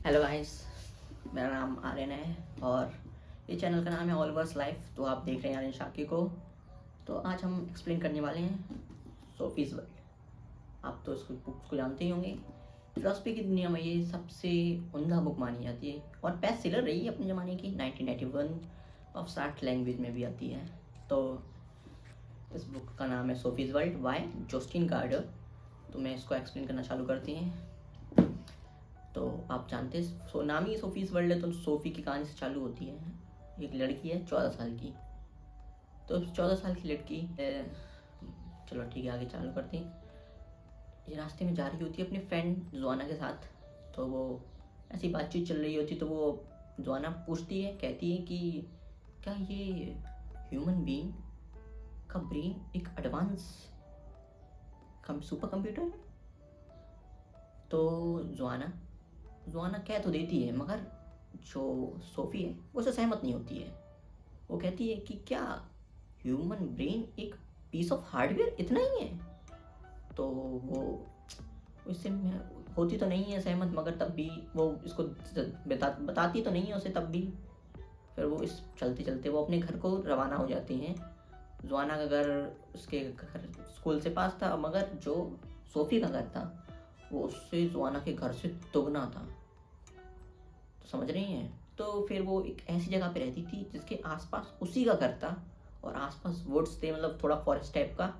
Hello guys, मेरा नाम आर्यन है और ये चैनल का नाम है ऑलवर्स लाइफ। तो आप देख रहे हैं आर्यन शाकी को। तो आज हम एक्सप्लेन करने वाले हैं सोफीज़ वर्ल्ड। आप तो इसको बुक्स को जानते ही होंगे। फिलोसफी की दुनिया में ये सबसे उम्दा बुक मानी जाती है और बेस्ट सेलर रही है अपने ज़माने की। 1991 और 60 लैंग्वेज में भी आती है। तो इस बुक का नाम है सोफीज़ वर्ल्ड बाय जोस्टिन गार्डर। तो मैं इसको एक्सप्लेन करना चालू करती हैं। तो आप जानते हैं नाम ही सोफीज़ वर्ल्ड है, तो सोफ़ी की कहानी से चालू होती है। एक लड़की है 14 साल की। तो 14 साल की लड़की चलो ठीक है, आगे चालू करते हैं। ये रास्ते में जा रही होती है अपनी फ्रेंड जोआना के साथ। तो वो ऐसी बातचीत चल रही होती, तो वो जोआना पूछती है, कहती है कि क्या ये ह्यूमन बीइंग का ब्रेन एक एडवांस सुपर कंप्यूटर है? तो जोआना जोआना कह तो देती है, मगर जो सोफ़ी है वो उससे सहमत नहीं होती है। वो कहती है कि क्या ह्यूमन ब्रेन एक पीस ऑफ हार्डवेयर इतना ही है? तो वो इससे होती तो नहीं है सहमत, मगर तब भी वो इसको बताती तो नहीं है उसे तब भी। फिर वो इस चलते चलते वो अपने घर को रवाना हो जाती हैं। जोआना का घर उसके घर स्कूल से पास था, मगर जो सोफ़ी का घर था वो उससे जोआना के घर से दुगना था। तो समझ रही हैं? तो फिर वो एक ऐसी जगह पे रहती थी जिसके आसपास उसी का घर था और आसपास वुड्स थे, मतलब थोड़ा फॉरेस्ट टाइप का।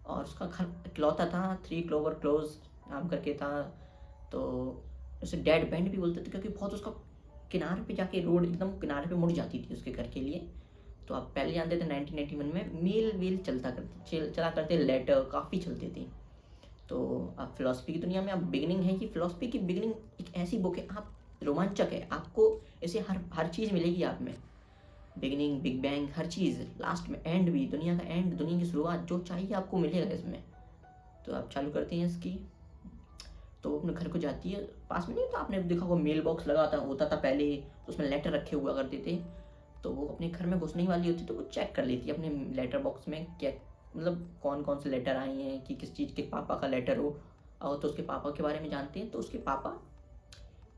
और उसका घर इकलौता था, 3 क्लोवर क्लोज नाम करके था। तो उसे डेड बेंड भी बोलते थे क्योंकि बहुत उसका किनारे पे जाके रोड एकदम किनारे पे मुड़ जाती थी उसके घर के लिए। तो आप पहले जानते थे 1981 में मेल वेल चला करते, लेटर काफ़ी चलते थे। तो आप फिलॉसफी की दुनिया में आप बिगिनिंग है कि फिलॉसफी की बिगिनिंग एक ऐसी बुक है, आप रोमांचक है, आपको ऐसे हर चीज़ मिलेगी आप में। बिगिनिंग, बिग बैंग, हर चीज़, लास्ट में एंड भी, दुनिया का एंड, दुनिया की शुरुआत, जो चाहिए आपको मिलेगा इसमें। तो आप चालू करते हैं इसकी। तो वो अपने घर को जाती है। पास में नहीं था, आपने देखा होगा मेल बॉक्स लगा था होता था पहले, तो उसमें लेटर रखे हुआ करते थे। तो वो अपने घर में घुसने वाली होती तो वो चेक कर लेती है अपने लेटर बॉक्स में क्या, मतलब कौन कौन से लेटर आए हैं, कि किस चीज़ के पापा का लेटर हो। और तो उसके पापा के बारे में जानते हैं। तो उसके पापा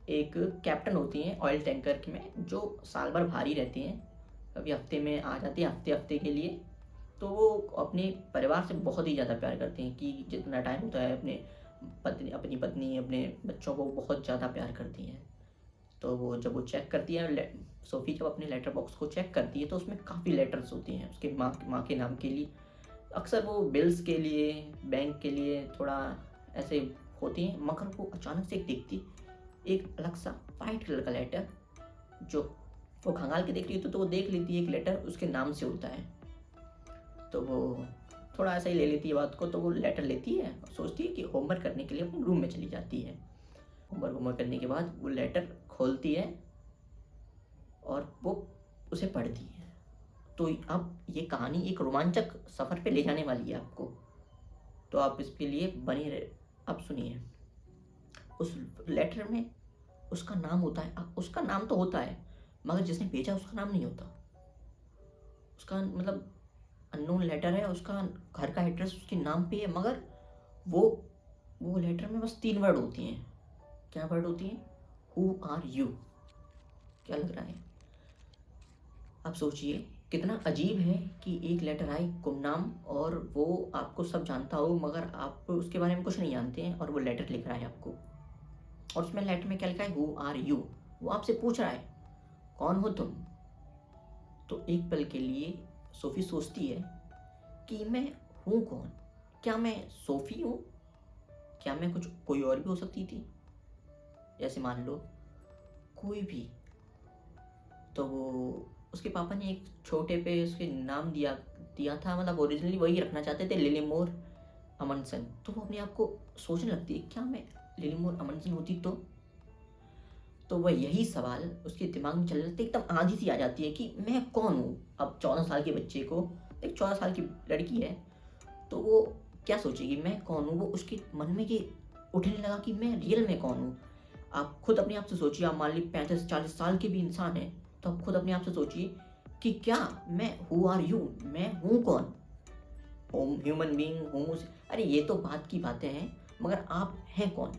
एक कैप्टन होती हैं ऑयल टैंकर में, जो साल भर भारी रहते हैं, कभी हफ्ते में आ जाती है, हफ्ते हफ्ते के लिए। तो वो अपने परिवार से बहुत ही ज़्यादा प्यार करते हैं कि जितना टाइम होता है अपनी पत्नी अपने बच्चों को बहुत ज़्यादा प्यार करती हैं। तो वो जब वो चेक करती है, सोफ़ी जब अपने लेटर बॉक्स को चेक करती है, तो उसमें काफ़ी लेटर्स होती हैं उसके माँ के नाम के लिए। अक्सर वो बिल्स के लिए, बैंक के लिए थोड़ा ऐसे होती हैं। मगर वो अचानक से एक देखती, एक अलग सा वाइट कलर का लेटर, जो वो खंगाल के देख रही होती, तो वो देख लेती है एक लेटर उसके नाम से होता है। तो वो थोड़ा ऐसा ही ले लेती है बात को। तो वो लेटर लेती है और सोचती है कि होमवर्क करने के लिए अपने रूम में चली जाती है। होमवर्क करने के बाद वो लेटर खोलती है और वो उसे पढ़ती है। तो अब ये कहानी एक रोमांचक सफ़र पे ले जाने वाली है आपको। तो आप इसके लिए बने रहे। अब सुनिए, उस लेटर में उसका नाम होता है। उसका नाम तो होता है, मगर जिसने भेजा उसका नाम नहीं होता। उसका मतलब अननोन लेटर है, उसका घर का एड्रेस उसके नाम पे है, मगर वो वो लेटर में बस 3 वर्ड होती हैं। क्या वर्ड होती हैं? Who are you? क्या लग रहा है? आप सोचिए कितना अजीब है कि एक लेटर आई गुमनाम, और वो आपको सब जानता हो, मगर आप उसके बारे में कुछ नहीं जानते हैं, और वो लेटर लिख रहा है आपको। और उसमें लेटर में क्या लिखा है? Who are you. वो आपसे पूछ रहा है कौन हो तुम? तो एक पल के लिए सोफ़ी सोचती है कि मैं हूँ कौन? क्या मैं सोफ़ी हूँ? क्या मैं कुछ कोई और भी हो सकती थी? जैसे मान लो कोई भी। तो वो उसके पापा ने एक छोटे पे उसके नाम दिया दिया था, मतलब ओरिजिनली वही रखना चाहते थे, लिलीमोर अमंडसन। तो वो अपने आप को सोचने लगती है, क्या मैं लिलीमोर अमंडसन होती तो वह यही सवाल उसके दिमाग में चल रहे थे। एकदम आंधी सी आ जाती है कि मैं कौन हूँ। अब 14 साल के बच्चे को, एक 14 साल की लड़की है, तो वो क्या सोचेगी मैं कौन हूँ? वो उसके मन में ये उठने लगा कि मैं रियल में कौन हूँ। आप खुद अपने आप से सोचिए, आप मान ली 35-40 साल के भी इंसान हैं, तो आप खुद अपने आप से सोचिए कि क्या मैं हु आर यू, मैं हूँ कौन? होम ह्यूमन बीइंग हूँ। अरे ये तो बात की बातें हैं, मगर आप हैं कौन?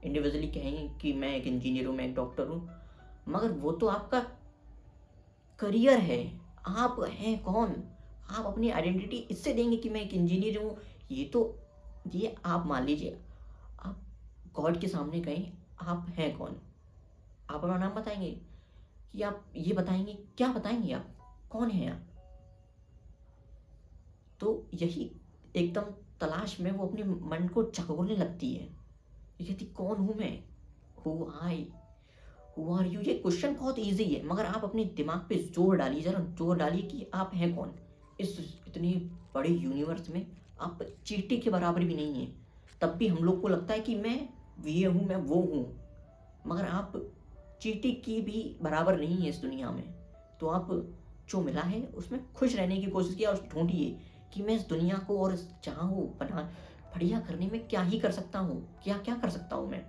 इंडिविजुअली कहेंगे कि मैं एक इंजीनियर हूँ, मैं एक डॉक्टर हूँ, मगर वो तो आपका करियर है। आप हैं कौन? आप अपनी आइडेंटिटी इससे देंगे कि मैं एक इंजीनियर हूँ। ये तो, ये आप मान लीजिए आप गॉड के सामने कहें आप हैं कौन, आप अपना नाम बताएंगे कि आप ये बताएंगे, क्या बताएंगे, आप कौन हैं आप? तो यही एकदम तलाश में वो अपने मन को झकोरने लगती है। ये कहती कौन हूँ मैं, who I, who are you. ये क्वेश्चन बहुत इजी है, मगर आप अपने दिमाग पे जोर डालिए, जरा जोर डालिए कि आप हैं कौन। इस इतने बड़े यूनिवर्स में आप चींटी के बराबर भी नहीं है। तब भी हम लोग को लगता है कि मैं ये हूँ, मैं वो हूँ, मगर आप चींटी की भी बराबर नहीं है इस दुनिया में। तो आप जो मिला है उसमें खुश रहने की कोशिश किया और ढूंढिए कि मैं इस दुनिया को और इस जहाँ को बना बढ़िया करने में क्या ही कर सकता हूँ, क्या क्या कर सकता हूँ मैं।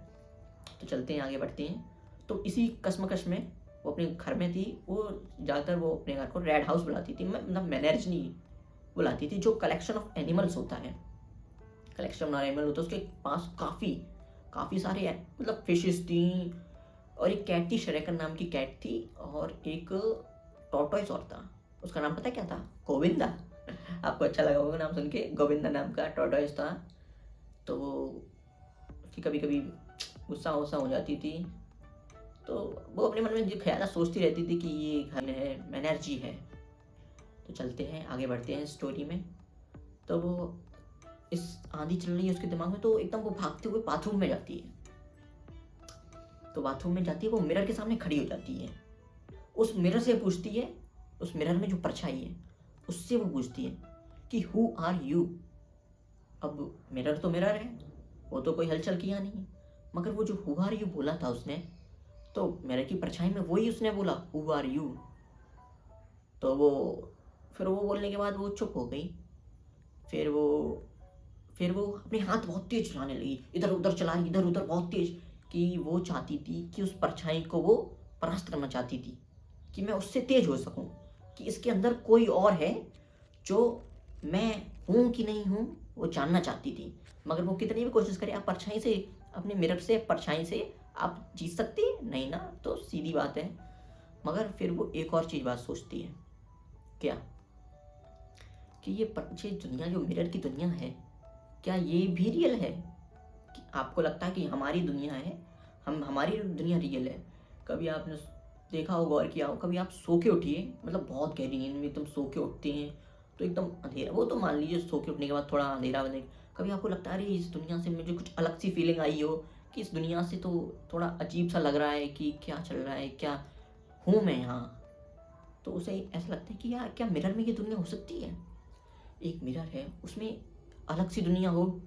तो चलते हैं, आगे बढ़ते हैं। तो इसी कश्मकश में वो अपने घर में थी। वो ज़्यादातर वो अपने घर को रेड हाउस बुलाती थी, मतलब मैनेज नहीं बुलाती थी, जो कलेक्शन ऑफ एनिमल्स होता है। कलेक्शन ऑफ एनिमल होता है, उसके पास काफ़ी काफ़ी सारे मतलब फिशेस थी, और एक कैट थी, शरेकन नाम की कैट थी, और एक टॉर्टोइस और था। उसका नाम पता क्या था? गोविंदा। आपको अच्छा लगा होगा नाम सुन के, गोविंदा नाम का टॉर्टोइस था। तो उसकी कभी कभी गुस्सा वुस्सा हो जाती थी, तो वो अपने मन में जो ख्याल सोचती रहती थी कि ये घर है, एनर्जी है। तो चलते हैं, आगे बढ़ते हैं स्टोरी में। तो वो इस आंधी चल रही है उसके दिमाग में, तो एकदम वो भागते हुए बाथरूम में जाती है। तो बाथरूम में जाती है, वो मिरर के सामने खड़ी हो जाती है। उस मिरर से पूछती है, उस मिरर में जो परछाई है उससे वो पूछती है कि हु आर यू। अब मिरर तो मिरर है, वो तो कोई हलचल किया नहीं, मगर वो जो हु आर यू बोला था उसने, तो मिरर की परछाई में वही उसने बोला हु आर यू। तो वो फिर वो बोलने के बाद वो चुप हो गई। फिर वो फिर वो अपने हाथ बहुत तेज चलाने लगी, इधर उधर चला रही, इधर उधर बहुत तेज, कि वो चाहती थी कि उस परछाई को वो परास्त करना चाहती थी, कि मैं उससे तेज हो सकूं, कि इसके अंदर कोई और है जो मैं हूं कि नहीं हूं वो जानना चाहती थी। मगर वो कितनी भी कोशिश करे, आप परछाई से, अपने मिरर से, परछाई से आप जीत सकती है नहीं ना, तो सीधी बात है। मगर फिर वो एक और चीज बात सोचती है, क्या, कि ये दुनिया, जो मिरर की दुनिया है, क्या ये भी रियल है? कि आपको लगता है कि हमारी दुनिया है, हमारी दुनिया रियल है। कभी आपने देखा हो, गौर किया हो, कभी आप सो के उठिए, मतलब बहुत गहरी नींद में एकदम सो के उठते हैं तो एकदम अंधेरा, वो तो मान लीजिए सो के उठने के बाद थोड़ा अंधेरा बने, कभी आपको लगता है अरे इस दुनिया से मुझे कुछ अलग सी फीलिंग आई हो, कि इस दुनिया से तो थोड़ा अजीब सा लग रहा है, कि क्या चल रहा है, क्या हूँ मैं यहाँ। तो उसे ऐसा लगता है कि यार क्या मिरर में ये दुनिया हो सकती है? एक मिरर है, उसमें अलग सी दुनिया हो,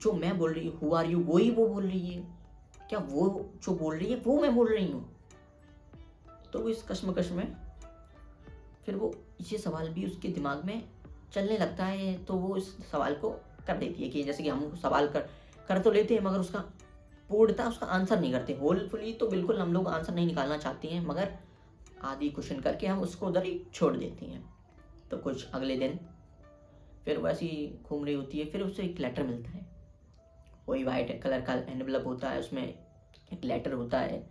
जो मैं बोल रही हूँ हु आर यू वही वो बोल रही है, क्या वो जो बोल रही है वो मैं बोल रही हूँ? तो वो इस कश्मकश में फिर वो ये सवाल भी उसके दिमाग में चलने लगता है। तो वो इस सवाल को कर देती है, कि जैसे कि हम सवाल कर तो लेते हैं, मगर उसका पूर्णतः उसका आंसर नहीं करते। होलफुली तो बिल्कुल हम लोग आंसर नहीं निकालना चाहते हैं, मगर आधी क्वेश्चन करके हम उसको उधर ही छोड़ देते हैं। तो कुछ अगले दिन फिर वो ऐसी घूम रही होती है, फिर उसे एक लेटर मिलता है, वही वाइट कलर का एनवलप होता है, उसमें एक लेटर होता है।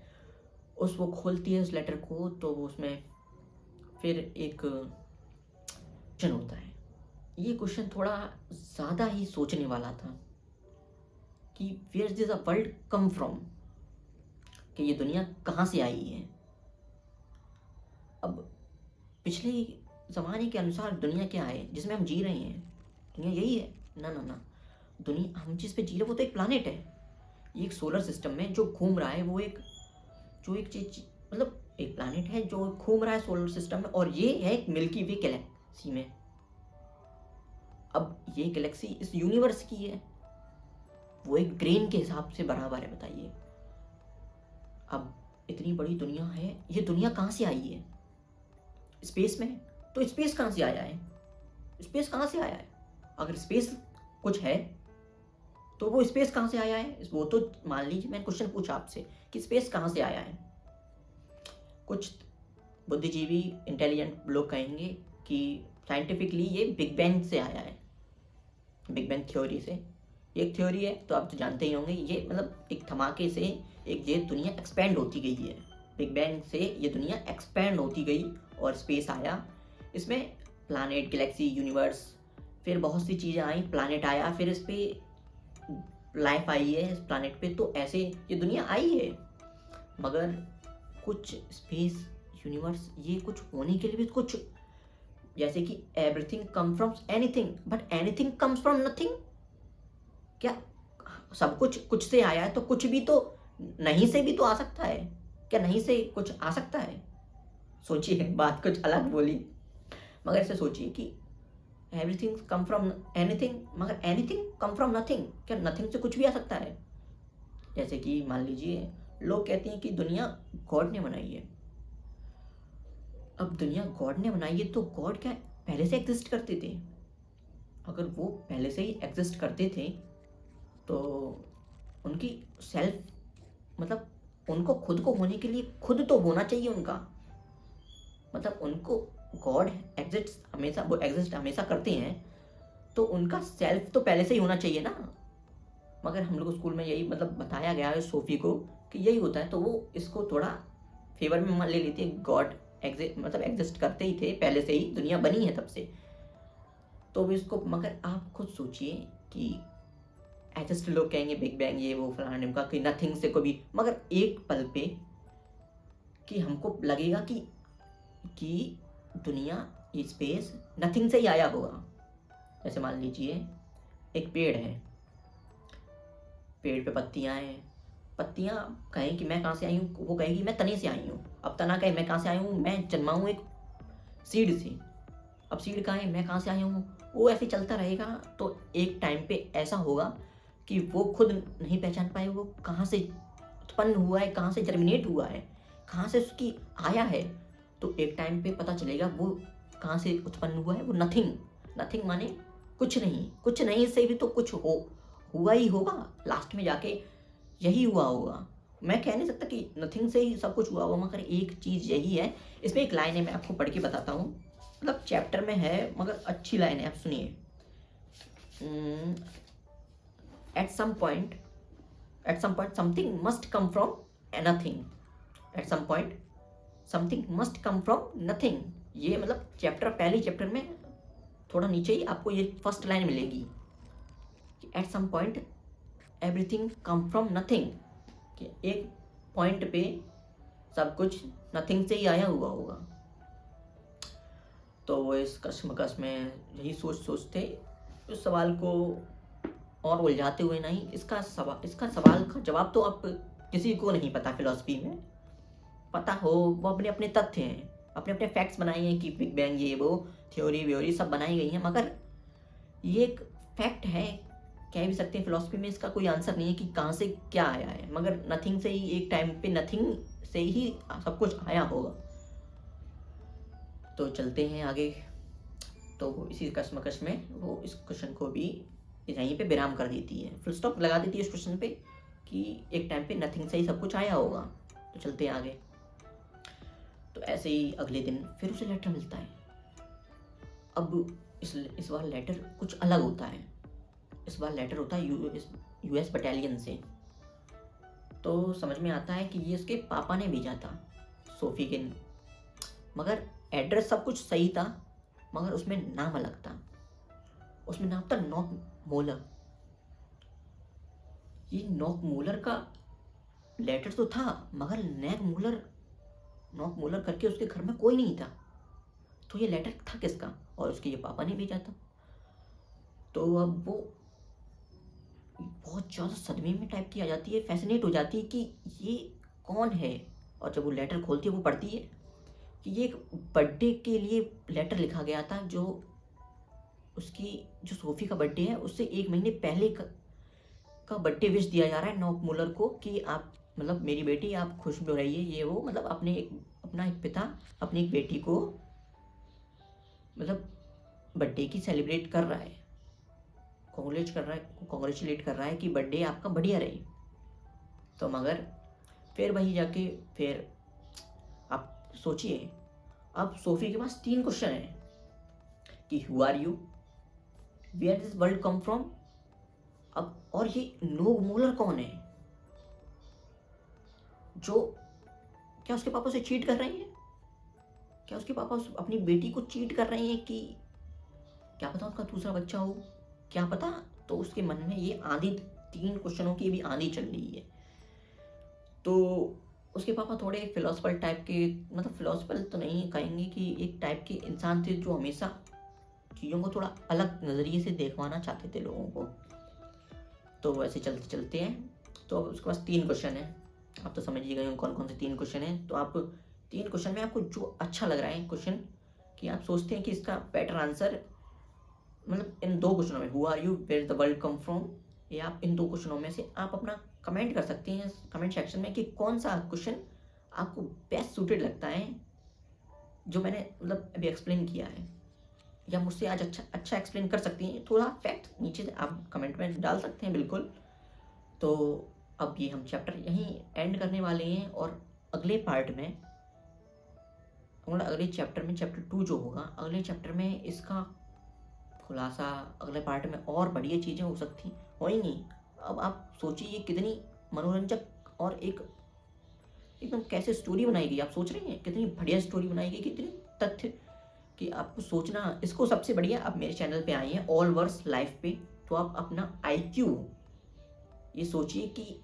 वो खोलती है उस लेटर को, तो वो उसमें फिर एक क्वेश्चन होता है। ये क्वेश्चन थोड़ा ज़्यादा ही सोचने वाला था, कि where this a world come from, कि ये दुनिया कहाँ से आई है। अब पिछले ज़माने के अनुसार दुनिया क्या है जिसमें हम जी रहे हैं? दुनिया यही है? ना ना ना, दुनिया हम जिस पे जी रहे हैं वो तो एक प्लानेट है। ये एक सोलर सिस्टम में जो घूम रहा है, वो एक जो एक चीज, मतलब एक प्लानेट है जो घूम रहा है सोलर सिस्टम में, और ये है एक मिल्की वे गैलेक्सी में। अब ये गैलेक्सी इस यूनिवर्स की है, वो एक ग्रेन के हिसाब से बराबर है, बताइए। अब इतनी बड़ी दुनिया है, ये दुनिया कहाँ से आई है? स्पेस में। तो स्पेस कहाँ से आया है? स्पेस कहाँ से आया है? अगर स्पेस कुछ है तो वो स्पेस कहाँ से आया है? वो तो मान लीजिए मैंने क्वेश्चन पूछा आपसे कि स्पेस कहाँ से आया है। कुछ बुद्धिजीवी इंटेलिजेंट लोग कहेंगे कि साइंटिफिकली ये बिग बैंग से आया है, बिग बैंग थ्योरी से, एक थ्योरी है तो आप तो जानते ही होंगे, ये मतलब एक धमाके से एक ये दुनिया एक्सपेंड होती गई है, बिग बैंग से ये दुनिया एक्सपेंड होती गई और स्पेस आया, इसमें प्लानट, गैलेक्सी, यूनिवर्स, फिर बहुत सी चीज़ें आई, प्लानट आया, फिर इस पर लाइफ आई है इस प्लानट पे, तो ऐसे ये दुनिया आई है। मगर कुछ स्पेस, यूनिवर्स, ये कुछ होने के लिए भी कुछ, जैसे कि everything come from anything but anything comes from nothing. क्या सब कुछ कुछ से आया है, तो कुछ भी तो नहीं से भी तो आ सकता है। क्या नहीं से कुछ आ सकता है? सोचिए, बात कुछ अलग बोली, मगर ऐसे सोचिए कि एवरीथिंग कम फ्रॉम एनीथिंग, मगर एनीथिंग कम फ्रॉम नथिंग। क्या नथिंग से कुछ भी आ सकता है? जैसे कि मान लीजिए लोग कहते हैं कि दुनिया गॉड ने बनाई है। अब दुनिया गॉड ने बनाई है तो गॉड क्या पहले से एग्जिस्ट करते थे? अगर वो पहले से ही एग्जिस्ट करते थे तो उनकी सेल्फ, मतलब उनको खुद को होने के लिए खुद तो होना चाहिए उनका, मतलब उनको गॉड एग्जिस्ट हमेशा करते हैं तो उनका सेल्फ तो पहले से ही होना चाहिए ना। मगर हम लोग स्कूल में यही मतलब बताया गया है सोफी को कि यही होता है, तो वो इसको थोड़ा फेवर में मान ले लेती है, गॉड मतलब एग्जिस्ट करते ही थे, पहले से ही दुनिया बनी है तब से, तो भी इसको। मगर आप खुद सोचिए कि एग्जिस्ट, लोग कहेंगे बिग बैंग ये वो फलाना ढिमका कि नथिंग से कभी, मगर एक पल पे कि हमको लगेगा कि दुनिया, ये स्पेस नथिंग से ही आया होगा। जैसे मान लीजिए एक पेड़ है, पेड़ पे पत्तियां हैं, पत्तियां कहें कि मैं कहाँ से आई हूँ, वो कहेगी मैं तने से आई हूँ। अब तना कहे मैं कहाँ से आई हूँ, मैं जन्मा हूँ एक सीड से। अब सीड कहे मैं कहाँ से आई हूँ, वो ऐसे चलता रहेगा। तो एक टाइम पे ऐसा होगा कि वो खुद नहीं पहचान पाए वो कहाँ से उत्पन्न हुआ है, कहाँ से जर्मिनेट हुआ है, कहाँ से उसकी आया है। तो एक टाइम पे पता चलेगा वो कहाँ से उत्पन्न हुआ है, वो नथिंग। नथिंग माने कुछ नहीं, कुछ नहीं से भी तो कुछ हुआ ही होगा, लास्ट में जाके यही हुआ होगा। मैं कह नहीं सकता कि नथिंग से ही सब कुछ हुआ होगा, मगर एक चीज़ यही है। इसमें एक लाइन है, मैं आपको पढ़ के बताता हूँ, मतलब चैप्टर में है मगर अच्छी लाइन है, आप सुनिए। At some point something must come from nothing. At some point something must come from nothing. ये मतलब चैप्टर, पहले चैप्टर में थोड़ा नीचे ही आपको ये फर्स्ट लाइन मिलेगी कि at some point everything come from nothing, कि एक पॉइंट पे सब कुछ नथिंग से ही आया हुआ होगा। तो वो इस कश्मकश में यही सोचते उस सवाल को और उलझाते हुए नहीं, इसका सवाल का जवाब तो आप किसी को नहीं पता। फिलॉसफी में पता हो, वो अपने अपने तथ्य हैं, अपने अपने फैक्ट्स बनाए हैं कि बिग बैंग ये वो थ्योरी व्योरी सब बनाई गई हैं, मगर ये एक फैक्ट है, कह भी सकते हैं फिलॉसफी में इसका कोई आंसर नहीं है कि कहाँ से क्या आया है, मगर नथिंग से ही एक टाइम पे नथिंग से ही सब कुछ आया होगा। तो चलते हैं आगे। तो इसी कश्मकश में वो इस क्वेश्चन को भी यहीं पे विराम कर देती है, फुल स्टॉप लगा देती है इस क्वेश्चन पे कि एक टाइम पे नथिंग से ही सब कुछ आया होगा। तो चलते हैं आगे। तो ऐसे ही अगले दिन फिर उसे लेटर मिलता है। अब इस बार लेटर कुछ अलग होता है। इस बार लेटर होता है यूएस बटालियन से। तो समझ में आता है कि ये उसके पापा ने भेजा था सोफी के, मगर एड्रेस सब कुछ सही था, मगर उसमें नाम अलग था। उसमें नाम था नॉक मोलर। ये नॉक मोलर का लेटर तो था, मगर नॉक मोलर करके उसके घर में कोई नहीं था। तो ये लेटर था किसका? और उसके ये पापा ने भेजा था। तो अब वो बहुत ज़्यादा सदमे में टाइप की आ जाती है, फैसिनेट हो जाती है कि ये कौन है। और जब वो लेटर खोलती है, वो पढ़ती है कि ये एक बर्थडे के लिए लेटर लिखा गया था, जो सोफी का बर्थडे है उससे एक महीने पहले का बर्थडे विश दिया जा रहा है नॉक मुलर को कि आप, मतलब मेरी बेटी आप खुश रहिए, ये वो, मतलब अपना एक पिता अपनी एक बेटी को मतलब बर्थडे की सेलिब्रेट कर रहा है, कॉन्ग्रेचुलेट कर रहा है कि बर्थडे आपका बढ़िया रहे। तो मगर फिर वही जाके फिर आप सोचिए, अब सोफी के पास 3 क्वेश्चन हैं कि who are you, where this world come from, अब और ये नो मोलर कौन है? जो क्या उसके पापा उसे चीट कर रहे हैं? क्या उसके पापा अपनी बेटी को चीट कर रहे हैं कि क्या पता उसका दूसरा बच्चा हो, क्या पता? तो उसके मन में ये आंधी, 3 क्वेश्चनों की भी आंधी चल रही है। तो उसके पापा थोड़े फिलोसफल टाइप के, मतलब फिलोसफल तो नहीं कहेंगे, कि एक टाइप के इंसान थे जो हमेशा चीज़ों को थोड़ा अलग नज़रिए से देखवाना चाहते थे लोगों को। तो वैसे चलते चलते हैं, तो अब उसके पास 3 क्वेश्चन है। आप तो समझ ही गए हो कौन कौन से 3 क्वेश्चन हैं। तो आप 3 क्वेश्चन में आपको जो अच्छा लग रहा है क्वेश्चन, कि आप सोचते हैं कि इसका बेटर आंसर, मतलब इन 2 क्वेश्चनों में, who are you, where the world come from, ये आप इन 2 क्वेश्चनों में से आप अपना कमेंट कर सकते हैं कमेंट सेक्शन में, कि कौन सा क्वेश्चन आपको बेस्ट सूटेड लगता है, जो मैंने मतलब अभी एक्सप्लेन किया है, या मुझसे आज अच्छा एक्सप्लेन कर सकती हैं। थोड़ा फैक्ट नीचे से आप कमेंट में डाल सकते हैं, बिल्कुल। तो अब ये हम चैप्टर यहीं एंड करने वाले हैं, और अगले पार्ट में, मतलब अगले चैप्टर में, चैप्टर 2 जो होगा, अगले चैप्टर में इसका खुलासा, अगले पार्ट में और बढ़िया चीज़ें हो सकती होंगी। अब आप सोचिए कितनी मनोरंजक और एकदम कैसे स्टोरी बनाई गई। आप सोच रहे हैं कितनी बढ़िया स्टोरी बनाई गई, कितनी तथ्य, कि आपको सोचना। इसको सबसे बढ़िया आप मेरे चैनल पे आए हैं ऑल वर्स लाइफ पे, तो आप अपना IQ ये सोचिए कि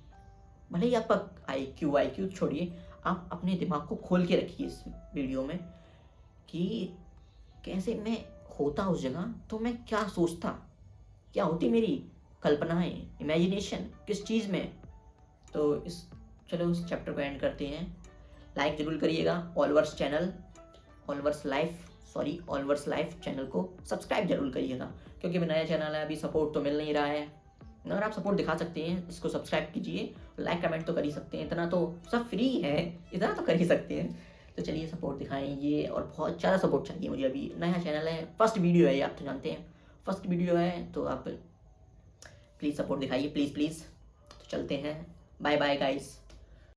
भले ही आपका IQ छोड़िए, आप अपने दिमाग को खोल के रखिए इस वीडियो में, कि कैसे मैं होता उस जगह तो मैं क्या सोचता, क्या होती मेरी कल्पनाएं, इमेजिनेशन किस चीज़ में। तो चलो इस चैप्टर को एंड करते हैं। लाइक जरूर करिएगा ऑलवर्स चैनल, ऑलवर्स लाइफ चैनल को सब्सक्राइब जरूर करिएगा, क्योंकि मैं नया चैनल है, अभी सपोर्ट तो मिल नहीं रहा है। अगर आप सपोर्ट दिखा सकते हैं, इसको सब्सक्राइब कीजिए, लाइक कमेंट तो कर ही सकते हैं, इतना तो सब फ्री है, इतना तो कर ही सकते हैं। तो चलिए सपोर्ट दिखाएंगे, और बहुत ज़्यादा सपोर्ट चाहिए मुझे। अभी नया चैनल है, फर्स्ट वीडियो है, ये आप तो जानते हैं, फर्स्ट वीडियो है, तो आप प्लीज़ सपोर्ट दिखाइए, प्लीज़ प्लीज़। तो चलते हैं, बाय बाय गाइस।